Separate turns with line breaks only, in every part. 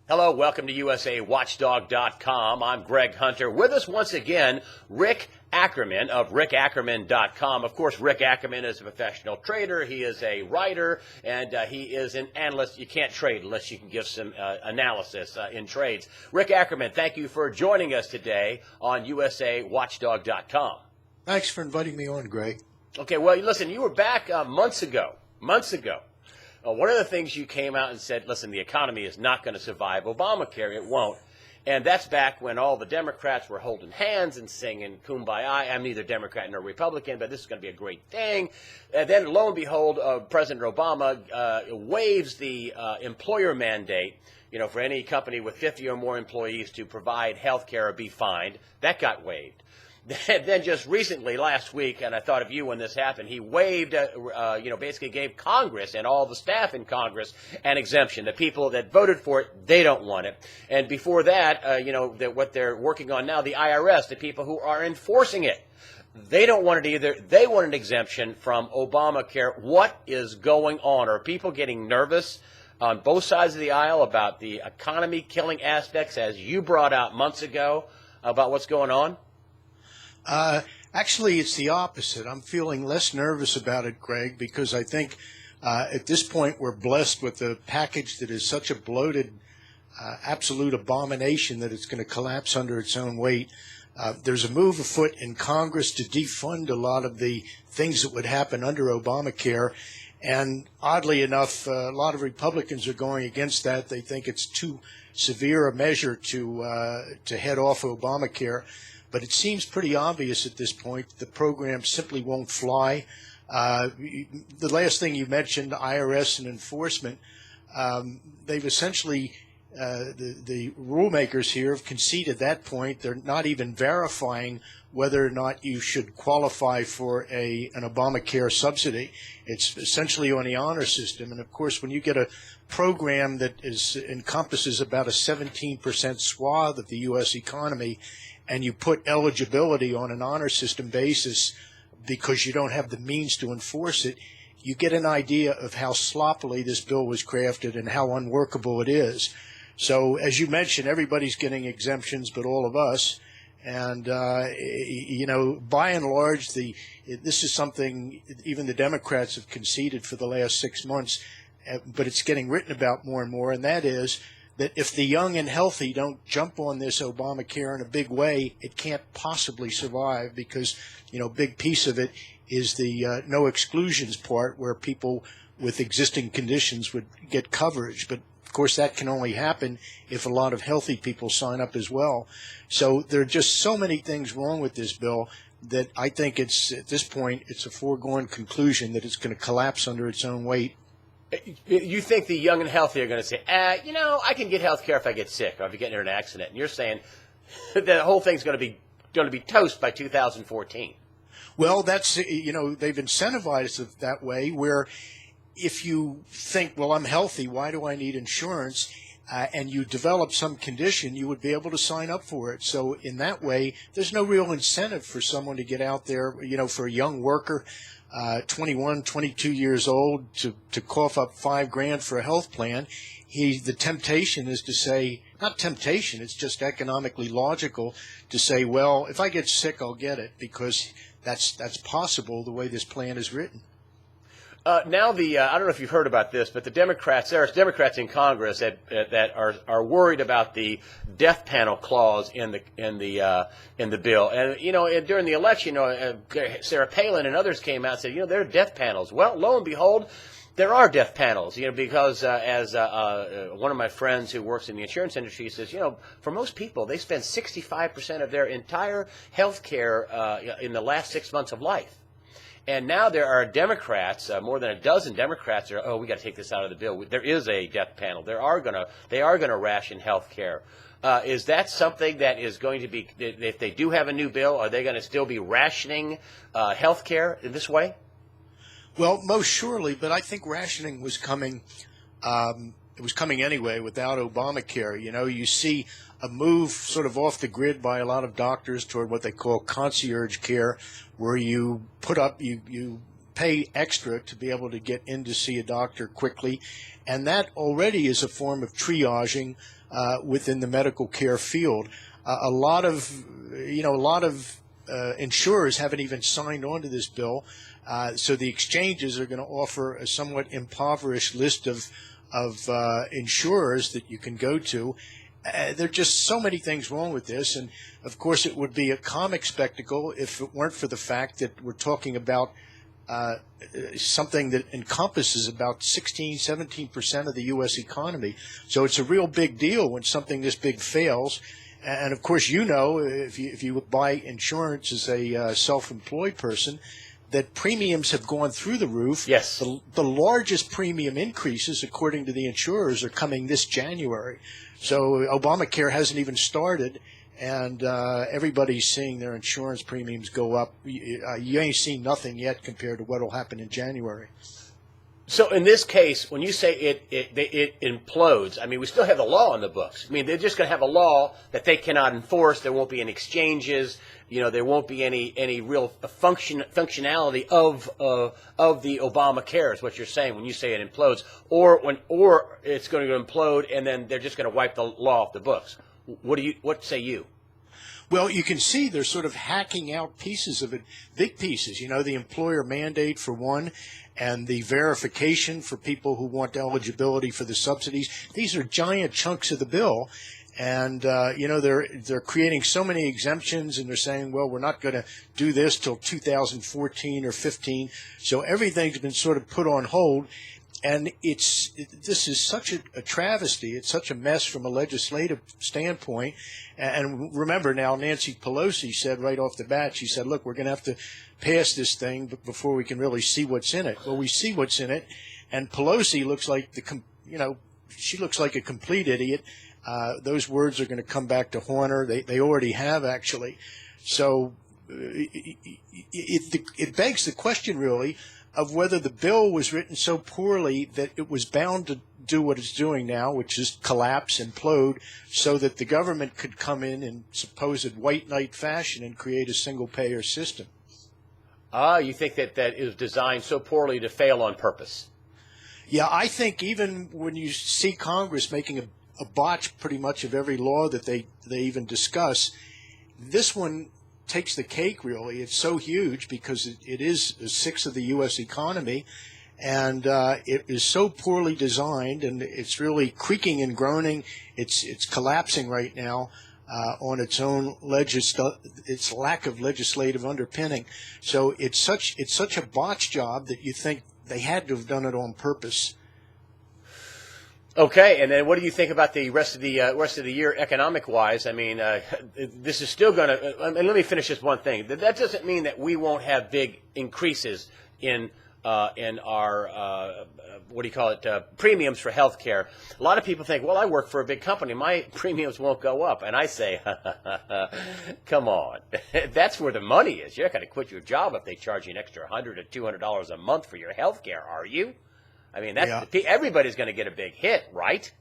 Hello, welcome to USAWatchdog.com. I'm Greg Hunter. With us once again, Rick Ackerman of rickackerman.com. Of course, Rick Ackerman is a professional trader. He is a writer, and he is an analyst. You can't trade unless you can give some analysis in trades. Rick Ackerman, thank you for joining us today on USAWatchdog.com.
Thanks for inviting me on, Greg.
Okay, well, listen, you were back months ago. One of the things you came out and said, listen, the economy is not going to survive Obamacare. It won't. And that's back when all the Democrats were holding hands and singing Kumbaya. I'm neither Democrat nor Republican, but this is going to be a great thing. And then, lo and behold, President Obama waives the employer mandate, for any company with 50 or more employees to provide health care or be fined. That got waived. Then just recently, last week, and I thought of you when this happened, he waived, basically gave Congress and all the staff in Congress an exemption. The people that voted for it, they don't want it. And before that, that what they're working on now, the IRS, the people who are enforcing it, they don't want it either. They want an exemption from Obamacare. What is going on? Are people getting nervous on both sides of the aisle about the economy-killing aspects, as you brought out months ago, about what's going on?
Actually, it's the opposite. I'm feeling less nervous about it, Greg, because I think at this point we're blessed with a package that is such a bloated, absolute abomination that it's going to collapse under its own weight. There's a move afoot in Congress to defund a lot of the things that would happen under Obamacare. And oddly enough, a lot of Republicans are going against that. They think it's too severe a measure to head off Obamacare. But it seems pretty obvious at this point the program simply won't fly. The last thing you mentioned, IRS and enforcement, they've essentially, the rulemakers here have conceded that point. They're not even verifying whether or not you should qualify for an Obamacare subsidy. It's essentially on the honor system. And, of course, when you get a program that encompasses about a 17% swath of the U.S. economy, and you put eligibility on an honor system basis because you don't have the means to enforce it, you get an idea of how sloppily this bill was crafted and how unworkable it is. So, as you mentioned, everybody's getting exemptions but all of us. And, by and large, this is something even the Democrats have conceded for the last 6 months, but it's getting written about more and more, and that is that if the young and healthy don't jump on this Obamacare in a big way, it can't possibly survive because, a big piece of it is the no exclusions part where people with existing conditions would get coverage. But, of course, that can only happen if a lot of healthy people sign up as well. So there are just so many things wrong with this bill that I think at this point, it's a foregone conclusion that it's going to collapse under its own weight.
You think the young and healthy are going to say, I can get health care if I get sick or if I get in an accident. And you're saying the whole thing's going to be toast by 2014.
Well, that's, they've incentivized it that way where if you think, well, I'm healthy, why do I need insurance? And you develop some condition, you would be able to sign up for it. So in that way, there's no real incentive for someone to get out there, for a young worker, 21, 22 years old to cough up $5,000 for a health plan. The temptation is to say, not temptation, it's just economically logical to say, well, if I get sick, I'll get it because that's possible the way this plan is written.
Now I don't know if you've heard about this, but there are Democrats in Congress that are worried about the death panel clause in the bill. And during the election, Sarah Palin and others came out and said, there are death panels. Well, lo and behold, there are death panels. Because as one of my friends who works in the insurance industry says, for most people, they spend 65% of their entire health care in the last 6 months of life. And now there are Democrats, more than a dozen Democrats are, we got to take this out of the bill. There is a death panel. They are going to ration health care. Is that something that is going to be, if they do have a new bill, are they going to still be rationing health care in this way?
Well, most surely, but I think rationing was coming. It was coming anyway without Obamacare. You see a move sort of off the grid by a lot of doctors toward what they call concierge care, where you pay extra to be able to get in to see a doctor quickly, and that already is a form of triaging within the medical care field. A lot of insurers haven't even signed on to this bill, so the exchanges are going to offer a somewhat impoverished list of insurers that you can go to. There are just so many things wrong with this, and of course it would be a comic spectacle if it weren't for the fact that we're talking about something that encompasses about 16-17% of the U.S. economy. So it's a real big deal when something this big fails. And of course, if you buy insurance as a self-employed person, that premiums have gone through the roof.
Yes.
The largest premium increases, according to the insurers, are coming this January. So Obamacare hasn't even started, and everybody's seeing their insurance premiums go up. You ain't seen nothing yet compared to what will happen in January.
So in this case, when you say it implodes, I mean, we still have the law in the books. I mean, they're just going to have a law that they cannot enforce. There won't be any exchanges. There won't be any real functionality of the Obamacare, is what you're saying when you say it implodes, or it's going to implode and then they're just going to wipe the law off the books. What say you?
Well, you can see they're sort of hacking out pieces of it, big pieces. The employer mandate for one, and the verification for people who want eligibility for the subsidies. These are giant chunks of the bill. And, they're creating so many exemptions, and they're saying, well, we're not going to do this till 2014 or 15. So everything's been sort of put on hold. And this is such a travesty. It's such a mess from a legislative standpoint. And remember now, Nancy Pelosi said right off the bat, she said, look, we're going to have to pass this thing before we can really see what's in it. Well, we see what's in it. And Pelosi looks like she looks like a complete idiot. Those words are going to come back to haunt her. They already have, actually. So it begs the question, really, of whether the bill was written so poorly that it was bound to do what it's doing now, which is collapse, implode, so that the government could come in supposed white knight fashion and create a single-payer system.
You think that is designed so poorly to fail on purpose?
Yeah, I think even when you see Congress making a botch pretty much of every law that they even discuss, this one takes the cake, really. It's so huge because it is a sixth of the U.S. economy, and it is so poorly designed, and it's really creaking and groaning. It's collapsing right now on its own its lack of legislative underpinning. So it's such a botch job that you think they had to have done it on purpose.
Okay, and then what do you think about the rest of the year economic-wise? I mean, this is still going to. And let me finish this one thing. That doesn't mean that we won't have big increases in our premiums for health care. A lot of people think, well, I work for a big company, my premiums won't go up, and I say, come on, that's where the money is. You're not going to quit your job if they charge you an extra $100 to $200 a month for your health care, are you? I mean, everybody's going to get a big hit, right?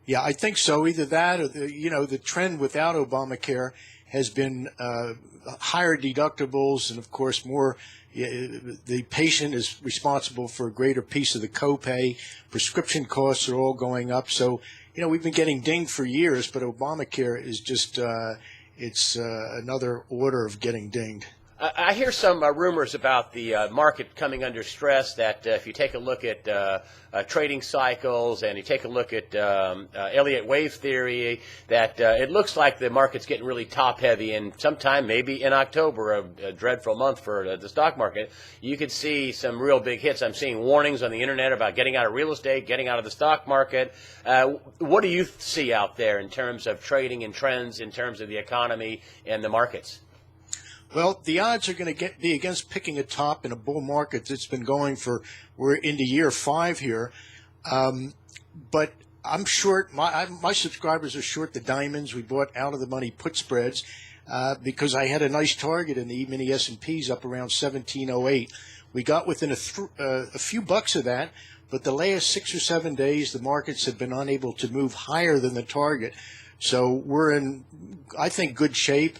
Yeah, I think so. Either that or, the trend without Obamacare has been higher deductibles, and, of course, the patient is responsible for a greater piece of the copay. Prescription costs are all going up. So, we've been getting dinged for years, but Obamacare is just it's another order of getting dinged.
I hear some rumors about the market coming under stress, that if you take a look at trading cycles and you take a look at Elliott wave theory, that it looks like the market's getting really top-heavy, and sometime maybe in October, a dreadful month for the stock market, you could see some real big hits. I'm seeing warnings on the Internet about getting out of real estate, getting out of the stock market. What do you see out there in terms of trading and trends, in terms of the economy and the markets?
Well, the odds are going to be against picking a top in a bull market that's been going we're into year 5 here. But I'm short, my subscribers are short the diamonds. We bought out of the money put spreads because I had a nice target in the E-mini S&Ps up around 1708. We got within a few bucks of that, but the last 6 or 7 days, the markets have been unable to move higher than the target. So we're in, I think, good shape.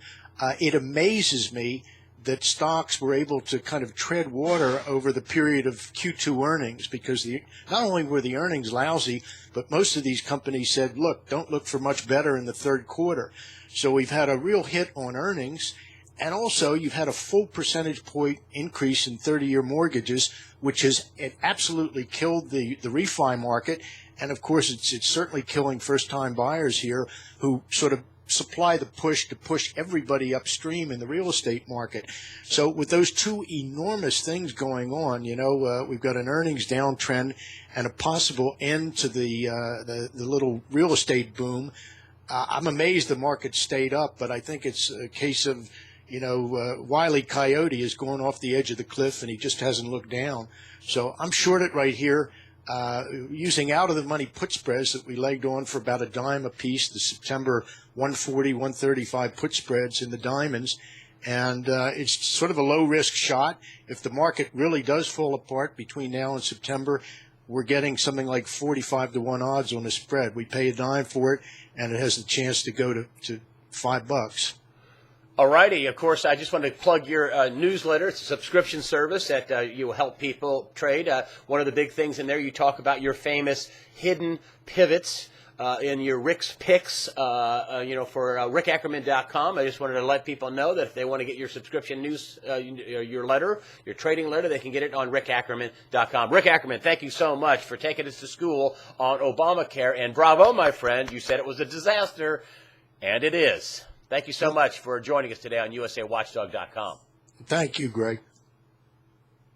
It amazes me that stocks were able to kind of tread water over the period of Q2 earnings, because not only were the earnings lousy, but most of these companies said, look, don't look for much better in the third quarter. So we've had a real hit on earnings. And also, you've had a full percentage point increase in 30-year mortgages, which has absolutely killed the refi market. And, of course, it's certainly killing first-time buyers here who sort of supply the push to push everybody upstream in the real estate market. So with those two enormous things going on, we've got an earnings downtrend and a possible end to the little real estate boom. I'm amazed the market stayed up, but I think it's a case of Wile E. Coyote is going off the edge of the cliff and he just hasn't looked down. So I'm short it right here, using out-of-the-money put spreads that we legged on for about a dime a piece, the September 140, 135 put spreads in the diamonds. And it's sort of a low-risk shot. If the market really does fall apart between now and September, we're getting something like 45 to 1 odds on the spread. We pay a dime for it, and it has the chance to go to $5.
All righty. Of course, I just want to plug your newsletter. It's a subscription service that you help people trade. One of the big things in there, you talk about your famous hidden pivots in your Rick's Picks, for rickackerman.com. I just wanted to let people know that if they want to get your subscription news, your letter, your trading letter, they can get it on rickackerman.com. Rick Ackerman, thank you so much for taking us to school on Obamacare. And bravo, my friend. You said it was a disaster, and it is. Thank you so much for joining us today on USAWatchdog.com.
Thank you, Greg.